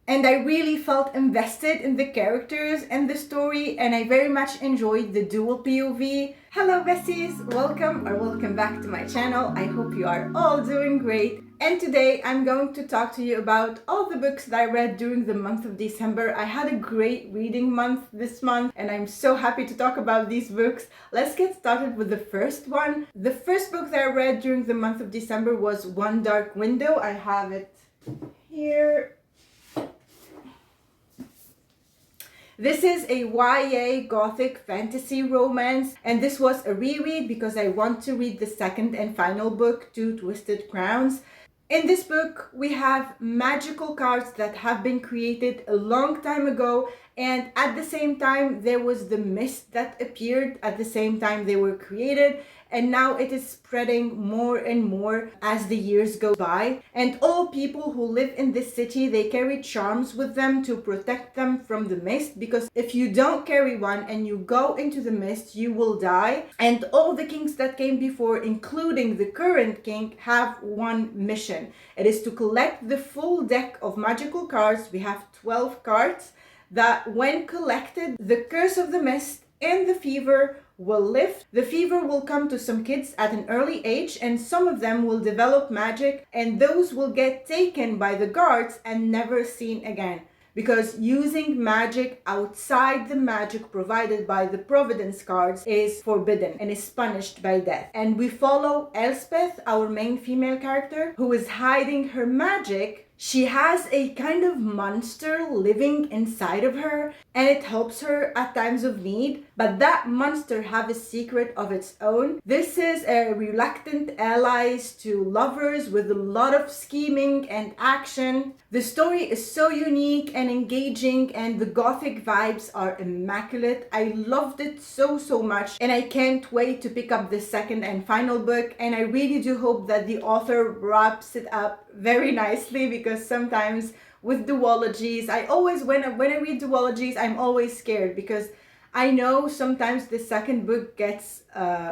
and I really felt invested in the characters and the story, and I very much enjoyed the dual POV. Hello besties, welcome back to my channel. I hope you are all doing great. And today I'm going to talk to you about all the books that I read during the month of December. I had a great reading month this month and I'm so happy to talk about these books. Let's get started with the first one. The first book that I read during the month of December was One Dark Window. I have it here. This is a YA gothic fantasy romance, and this was a reread because I want to read the second and final book, Two Twisted Crowns. In this book, we have magical cards that have been created a long time ago, and at the same time, there was the mist that appeared at the same time they were created, and now it is spreading more and more as the years go by. And all people who live in this city, they carry charms with them to protect them from the mist, because if you don't carry one and you go into the mist, you will die. And all the kings that came before, including the current king, have one mission. It is to collect the full deck of magical cards. We have 12 cards that when collected, the curse of the mist and the fever will lift. The fever will come to some kids at an early age, and some of them will develop magic, and those will get taken by the guards and never seen again, because using magic outside the magic provided by the Providence cards is forbidden and is punished by death. And we follow Elspeth, our main female character, who is hiding her magic. She has a kind of monster living inside of her, and it helps her at times of need, but that monster have a secret of its own. This is a reluctant allies to lovers with a lot of scheming and action. The story is so unique and engaging, and the gothic vibes are immaculate. I loved it so much, and I can't wait to pick up the second and final book, and I really do hope that the author wraps it up very nicely, because sometimes with duologies, I always, when I read duologies, I'm always scared, because I know sometimes the second book gets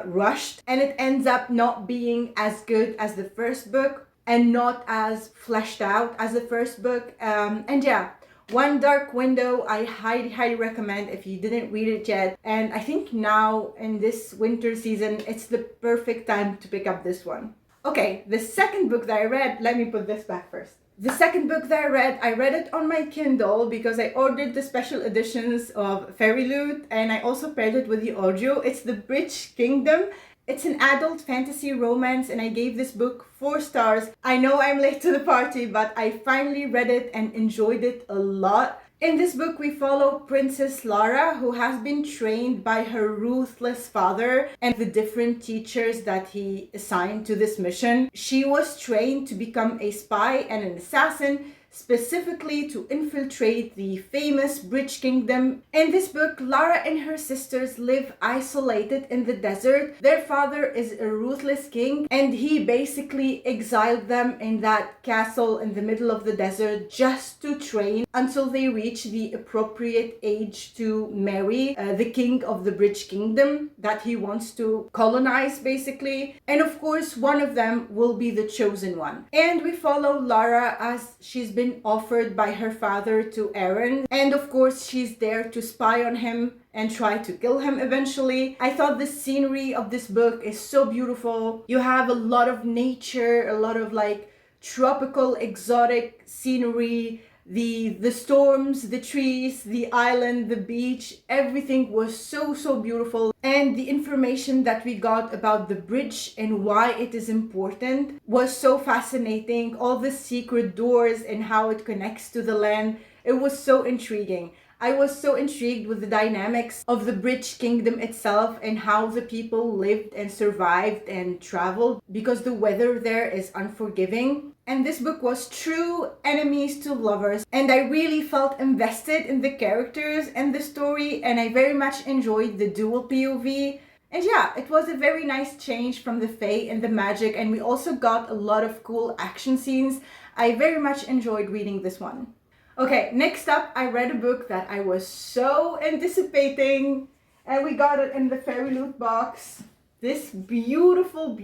rushed and it ends up not being as good as the first book and not as fleshed out as the first book. And yeah, One Dark Window, I highly recommend if you didn't read it yet. And I think now in this winter season, it's the perfect time to pick up this one. Okay, the second book that I read, let me put this back first. The second book that I read it on my Kindle because I ordered the special editions of Fairy Loot, and I also paired it with the audio. It's The Bridge Kingdom. It's an adult fantasy romance, and I gave this book 4 stars. I know I'm late to the party, but I finally read it and enjoyed it a lot. In this book, we follow Princess Lara, who has been trained by her ruthless father and the different teachers that he assigned to this mission. She was trained to become a spy and an assassin, specifically to infiltrate the famous Bridge Kingdom. In this book, Lara and her sisters live isolated in the desert. Their father is a ruthless king, and he basically exiled them in that castle in the middle of the desert just to train until they reach the appropriate age to marry the king of the Bridge Kingdom that he wants to colonize, basically. And of course, one of them will be the chosen one. And we follow Lara as she's been offered by her father to Aaron, and of course she's there to spy on him and try to kill him eventually. I thought the scenery of this book is so beautiful. You have a lot of nature, a lot of like tropical exotic scenery, the storms, the trees, the island, the beach, everything was so beautiful. And the information that we got about the bridge and why it is important was so fascinating. All the secret doors and how it connects to the land, it was so intriguing. I was so intrigued with the dynamics of the Bridge Kingdom itself and how the people lived and survived and traveled, because the weather there is unforgiving. And this book was true enemies to lovers, and I really felt invested in the characters and the story, and I very much enjoyed the dual POV. And yeah, it was a very nice change from the Fae and the magic, and we also got a lot of cool action scenes. I very much enjoyed reading this one. Okay, next up, I read a book that I was so anticipating, and we got it in the Fairy Loot box. This beautiful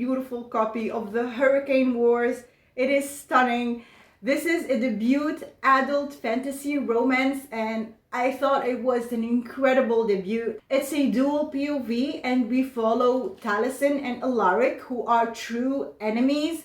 copy of the Hurricane Wars. It is stunning. This is a debut adult fantasy romance, and I thought it was an incredible debut. It's a dual POV, and we follow Taliesin and Alaric, who are true enemies.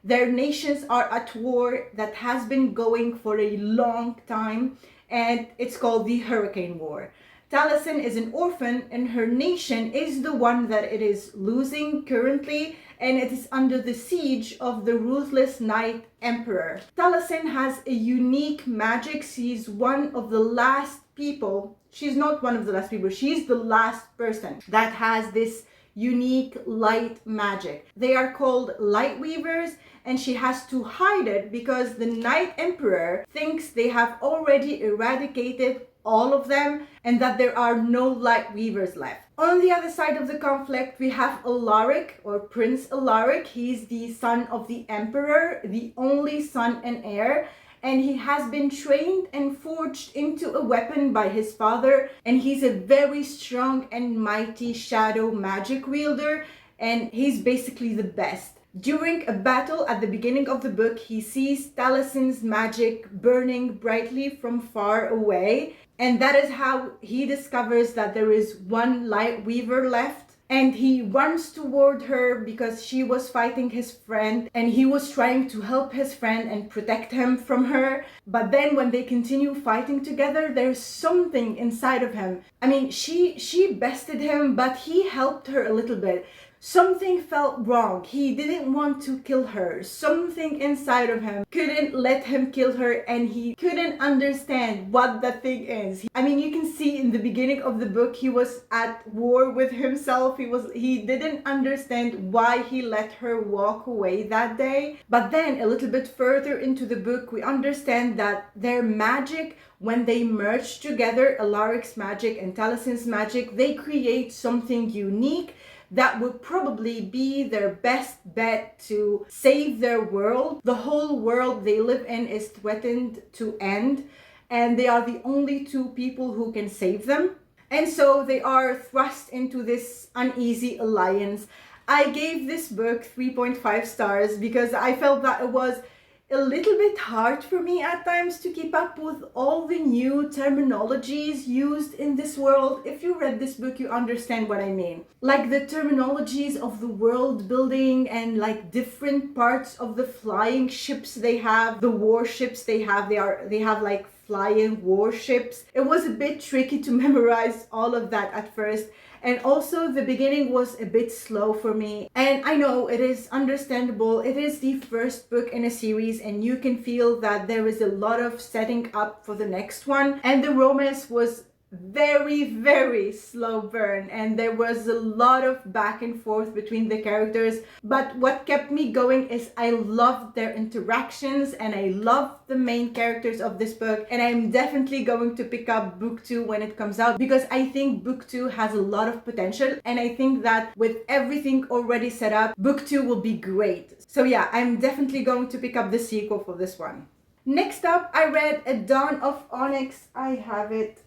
Their nations are at war that has been going for a long time, and it's called the Hurricane War. Taliesin is an orphan, and her nation is the one that it is losing currently, and it is under the siege of the ruthless Night Emperor. Taliesin has a unique magic. She's one of the last people. She's not one of the last people. She's the last person that has this unique light magic. They are called light weavers, and she has to hide it because the Night Emperor thinks they have already eradicated all of them and that there are no light weavers left. On the other side of the conflict, we have Alaric, or Prince Alaric. He's the son of the Emperor, the only son and heir, and he has been trained and forged into a weapon by his father, and he's a very strong and mighty shadow magic wielder, and he's basically the best. During a battle at the beginning of the book, he sees Taliesin's magic burning brightly from far away, and that is how he discovers that there is one light weaver left. And he runs toward her because she was fighting his friend, and he was trying to help his friend and protect him from her. But then when they continue fighting together, there's something inside of him. I mean, she bested him, but he helped her a little bit. Something felt wrong. He didn't want to kill her. Something inside of him couldn't let him kill her, and he couldn't understand what that thing is. I mean, you can see in the beginning of the book, he was at war with himself. He didn't understand why he let her walk away that day. But then a little bit further into the book, we understand that their magic, when they merge together, Alaric's magic and Taliesin's magic, they create something unique that would probably be their best bet to save their world. The whole world they live in is threatened to end, and they are the only two people who can save them. And so they are thrust into this uneasy alliance. I gave this book 3.5 stars because I felt that it was a little bit hard for me at times to keep up with all the new terminologies used in this world. If you read this book, you understand what I mean. Like the terminologies of the world building and like different parts of the flying ships they have, the warships they have. They have like flying warships. It was a bit tricky to memorize all of that at first. And also the beginning was a bit slow for me. And I know it is understandable. It is the first book in a series, and you can feel that there is a lot of setting up for the next one. And the romance was very, very slow burn, and there was a lot of back and forth between the characters. But what kept me going is I loved their interactions, and I loved the main characters of this book. And I'm definitely going to pick up book 2 when it comes out, because I think book 2 has a lot of potential, and I think that with everything already set up, book 2 will be great. So yeah, I'm definitely going to pick up the sequel for this one. Next up, I read A Dawn of Onyx. I have it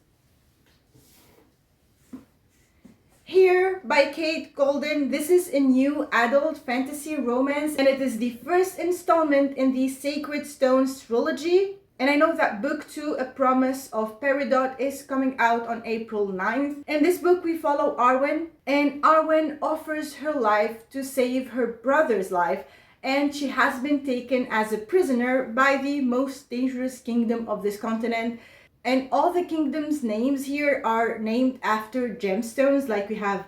here by Kate Golden. This is a new adult fantasy romance, and it is the first installment in the Sacred Stones trilogy. And I know that book 2, A Promise of Peridot, is coming out on April 9th. In this book, we follow Arwen, and Arwen offers her life to save her brother's life, and she has been taken as a prisoner by the most dangerous kingdom of this continent. And all the kingdom's names here are named after gemstones, like we have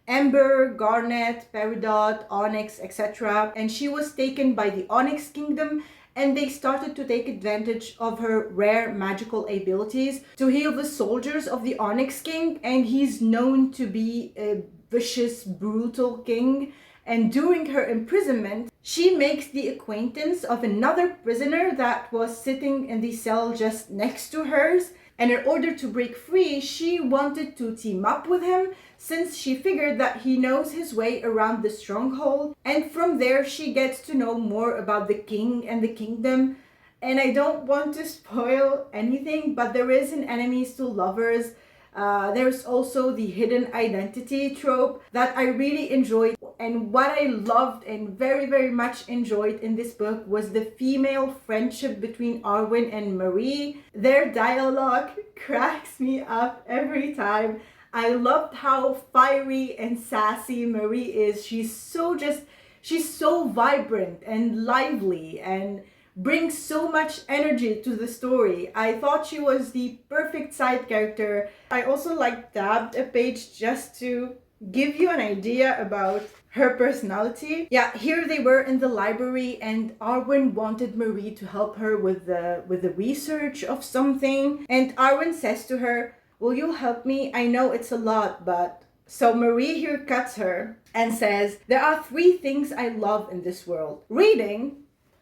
Amber, Garnet, Peridot, Onyx, etc. And she was taken by the Onyx kingdom, and they started to take advantage of her rare magical abilities to heal the soldiers of the Onyx king. And he's known to be a vicious, brutal king. And during her imprisonment, she makes the acquaintance of another prisoner that was sitting in the cell just next to hers. And in order to break free, she wanted to team up with him, since she figured that he knows his way around the stronghold. And from there, she gets to know more about the king and the kingdom. And I don't want to spoil anything, but there is an enemies to lovers. There's also the hidden identity trope that I really enjoyed. And what I loved and very, very much enjoyed in this book was the female friendship between Arwen and Marie. Their dialogue cracks me up every time. I loved how fiery and sassy Marie is. She's so vibrant and lively and brings so much energy to the story. I thought she was the perfect side character. I also tabbed a page just to give you an idea about her personality. Yeah, here they were in the library and Arwen wanted Marie to help her with the research of something. And Arwen says to her, "Will you help me? I know it's a lot, but..." So Marie here cuts her and says, "There are 3 things I love in this world: reading,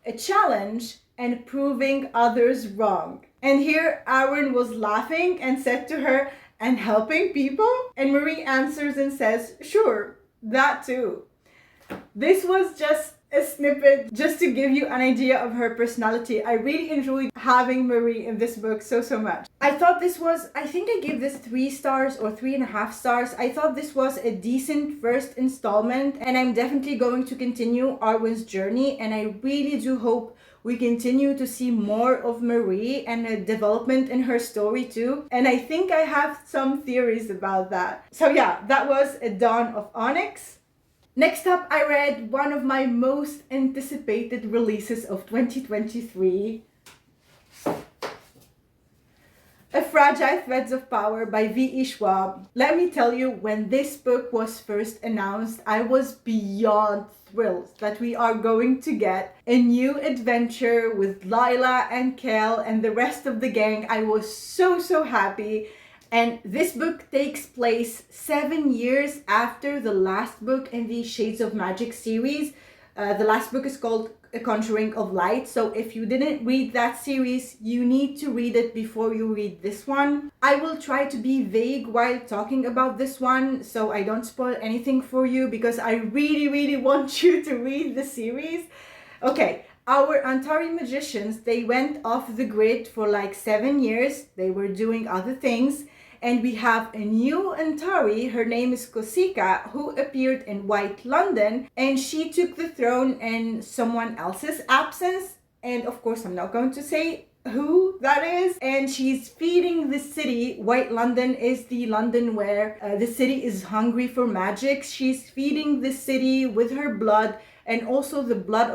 a challenge, and proving others wrong." And here Arwen was laughing and said to her, "And helping people?" And Marie answers and says, "Sure, that too." This was just a snippet just to give you an idea of her personality. I really enjoyed having Marie in this book so much. I think I gave this 3 stars or 3.5 stars. I thought this was a decent first installment, and I'm definitely going to continue Arwen's journey, and I really do hope we continue to see more of Marie and a development in her story too. And I think I have some theories about that. So yeah, that was A Dawn of Onyx. Next up, I read one of my most anticipated releases of 2023, A Fragile Threads of Power by V.E. Schwab. Let me tell you, when this book was first announced, I was beyond thrilled that we are going to get a new adventure with Lila and Kel and the rest of the gang. I was so happy. And this book takes place 7 years after the last book in the Shades of Magic series. The last book is called A Conjuring of Light. So if you didn't read that series, you need to read it before you read this one. I will try to be vague while talking about this one so I don't spoil anything for you, because I really want you to read the series. Okay. Our Antari magicians, they went off the grid for 7 years. They were doing other things. And we have a new Antari, her name is Kosika, who appeared in White London, and she took the throne in someone else's absence. And of course, I'm not going to say who that is. And she's feeding the city. White London is the London where the city is hungry for magic. She's feeding the city with her blood and also the blood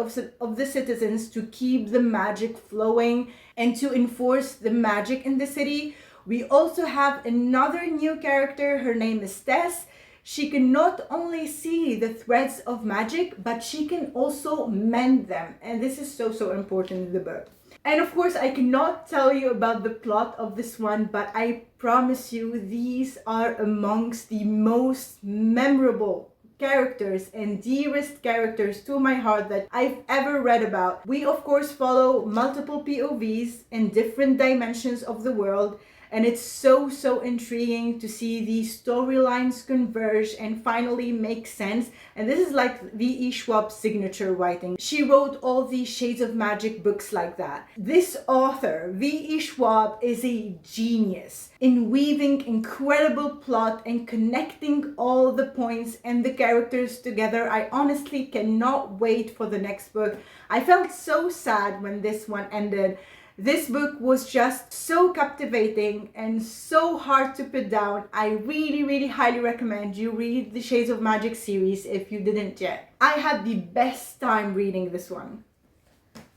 of the citizens to keep the magic flowing and to enforce the magic in the city. We also have another new character. Her name is Tess. She can not only see the threads of magic, but she can also mend them. And this is so important in the book. And of course, I cannot tell you about the plot of this one, but I promise you these are amongst the most memorable characters and dearest characters to my heart that I've ever read about. We of course follow multiple POVs in different dimensions of the world. And it's so intriguing to see these storylines converge and finally make sense. And this is like V.E. Schwab's signature writing. She wrote all these Shades of Magic books like that. This author, V.E. Schwab, is a genius in weaving incredible plot and connecting all the points and the characters together. I honestly cannot wait for the next book. I felt so sad when this one ended. This book was just so captivating and so hard to put down. I really highly recommend you read the Shades of Magic series if you didn't yet. I had the best time reading this one.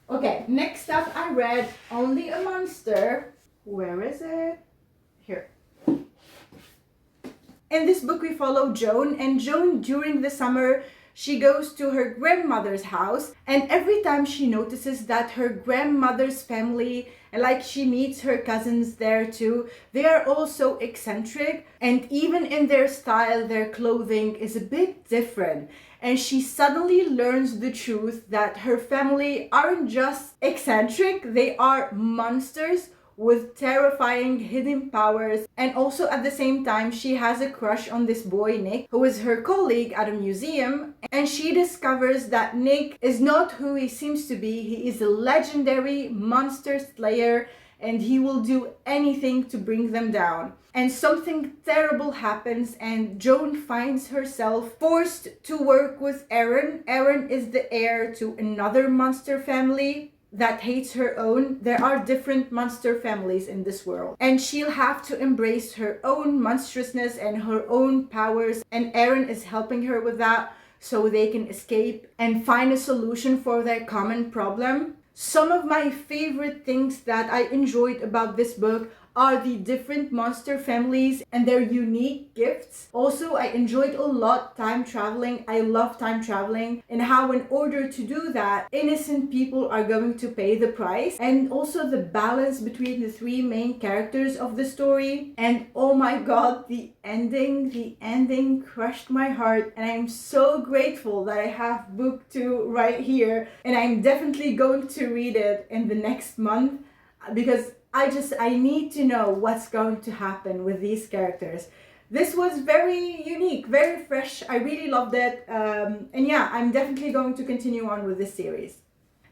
Okay, next up I read Only a Monster. Where is it? Here. In this book we follow Joan, and Joan during the summer she goes to her grandmother's house, and every time she notices that her grandmother's family, and she meets her cousins there too, they are all so eccentric, and even in their style, their clothing is a bit different. And she suddenly learns the truth that her family aren't just eccentric, they are monsters with terrifying hidden powers. And also at the same time, she has a crush on this boy Nick, who is her colleague at a museum, and she discovers that Nick is not who he seems to be. He is a legendary monster slayer, and he will do anything to bring them down. And something terrible happens, and Joan finds herself forced to work with Aaron. Aaron is the heir to another monster family that hates her own. There are different monster families in this world, and she'll have to embrace her own monstrousness and her own powers, and Aaron is helping her with that so they can escape and find a solution for their common problem. Some of my favorite things that I enjoyed about this book are the different monster families and their unique gifts. Also, I enjoyed a lot time traveling. I love time traveling, and how in order to do that, innocent people are going to pay the price. And also the balance between the three main characters of the story. And oh my god, the ending crushed my heart, and I'm so grateful that I have book 2 right here, and I'm definitely going to read it in the next month because I need to know what's going to happen with these characters. This was very unique, very fresh. I really loved it. And yeah, I'm definitely going to continue on with this series.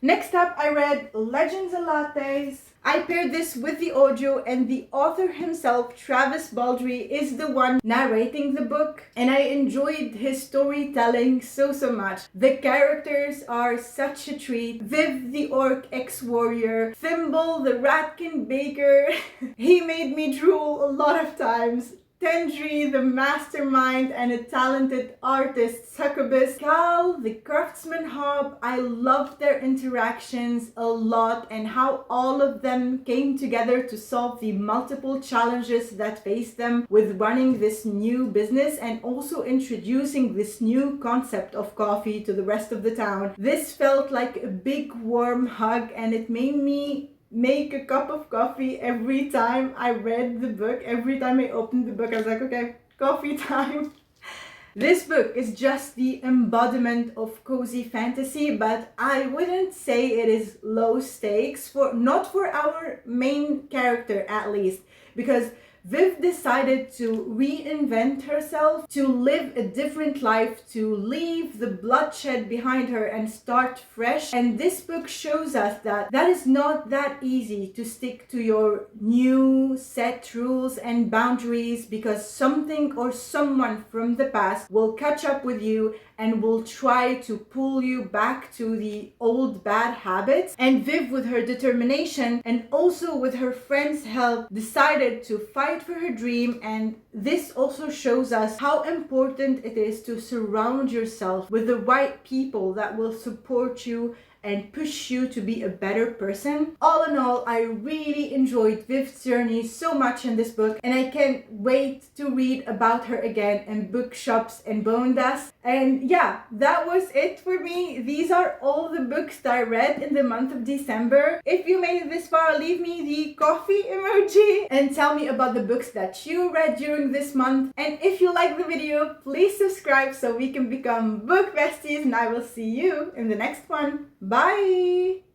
Next up, I read Legends of Lattes. I paired this with the audio, and the author himself, Travis Baldree, is the one narrating the book, and I enjoyed his storytelling so much. The characters are such a treat. Viv, the orc ex-warrior, Thimble, the ratkin baker, he made me drool a lot of times. Tendry, the mastermind and a talented artist, Succubus, Cal, the craftsman Hob. I loved their interactions a lot and how all of them came together to solve the multiple challenges that faced them with running this new business and also introducing this new concept of coffee to the rest of the town. This felt like a big warm hug, and it made me make a cup of coffee every time I read the book. Every time I opened the book, I was like, okay, coffee time. This book is just the embodiment of cozy fantasy, but I wouldn't say it is low stakes, not for our main character at least, because Viv decided to reinvent herself, to live a different life, to leave the bloodshed behind her and start fresh. And this book shows us that is not that easy to stick to your new set rules and boundaries, because something or someone from the past will catch up with you and will try to pull you back to the old bad habits. And Viv, with her determination and also with her friends' help, decided to fight for her dream. And this also shows us how important it is to surround yourself with the right people that will support you and push you to be a better person. All in all, I really enjoyed Viv's journey so much in this book, and I can't wait to read about her again in bookshops and bone dust. And yeah, that was it for me. These are all the books that I read in the month of December. If you made it this far, leave me the coffee emoji and tell me about the books that you read during this month. And if you like the video, please subscribe so we can become book besties, and I will see you in the next one. Bye!